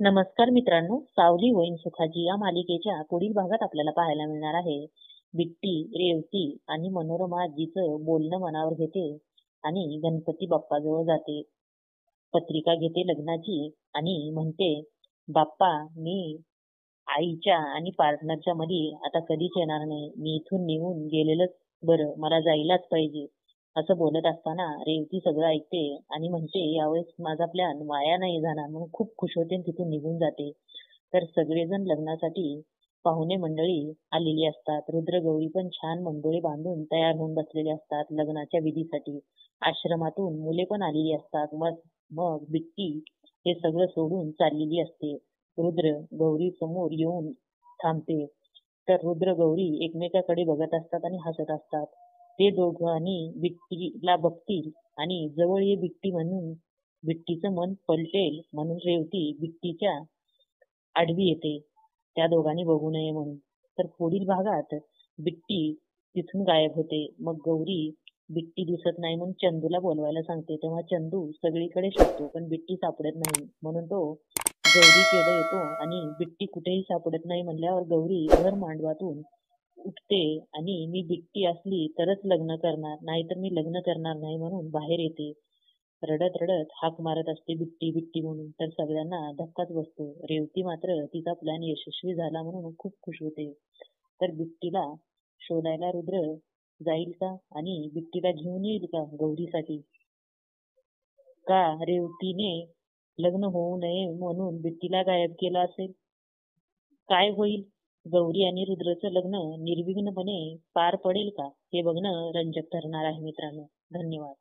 नमस्कार मित्रांनो, सावली होईन सुखाची या मालिकेच्या पुढील भागात आपल्याला पाहायला मिळणार आहे. बिट्टी, रेवती आणि मनोरमा आजीचं बोलणं मनावर घेते आणि गणपती बाप्पाजवळ जाते. पत्रिका घेते लग्नाची आणि म्हणते, बाप्पा, मी आईच्या आणि पार्टनरच्या मध्ये आता कधीच येणार नाही. मी इथून निघून गेलेलंच बरं, मला जायलाच पाहिजे. असं बोलत असताना रेवती सगळं ऐकते आणि म्हणते, यावेळेस माझा प्लॅन वाया नाही जाणार, म्हणून खूप खुश होते आणि तिथून निघून जाते. तर सगळेजण लग्नासाठी पाहुणे मंडळी आलेली असतात. रुद्र गौरी पण छान मंडोळी बांधून तयार होऊन बसलेले असतात लग्नाच्या विधीसाठी. आश्रमातून मुले पण आलेली असतात. मग मग बिट्टी हे सगळं सोडून चाललेली असते. रुद्र गौरी समोर येऊन थांबते. तर रुद्र गौरी एकमेकाकडे बघत असतात आणि हसत असतात. ते दोघांनी बिट्टीला बघतील आणि जवळ ये बिट्टी म्हणून बिट्टीचं मन पलटेल म्हणून रेवती बिट्टीच्या आडवी येते, त्या दोघांनी बघू नये म्हणून. तर पुढील भागात बिट्टी तिथून गायब होते. मग गौरी बिट्टी दिसत नाही म्हणून चंदूला बोलवायला सांगते. तेव्हा चंदू सगळीकडे शोधतो पण बिट्टी सापडत नाही, म्हणून तो गौरीकडे येतो आणि बिट्टी कुठेही सापडत नाही म्हणल्यावर गौरी घर मांडवातून उठते आणि मी बिट्टी असली तरच लग्न करणार, नाहीतर मी लग्न करणार नाही म्हणून बाहेर येते. रडत रडत हाक मारत असते, बिट्टी बिट्टी म्हणून. तर सगळ्यांना धक्काच बसतो. रेवती मात्र तिचा प्लॅन यशस्वी झाला म्हणून खूप खुश होते. तर बिट्टीला शोधायला रुद्र जाईल का आणि बिट्टीला घेऊन येईल का गौरीसाठी? का रेवतीने लग्न होऊ नये म्हणून बिट्टीला गायब केलं असेल? काय होईल? गौरी आणि रुद्रचं लग्न निर्विघ्नपणे पार पडेल का? हे बघणं रंजक ठरणार आहे मित्रांनो. धन्यवाद.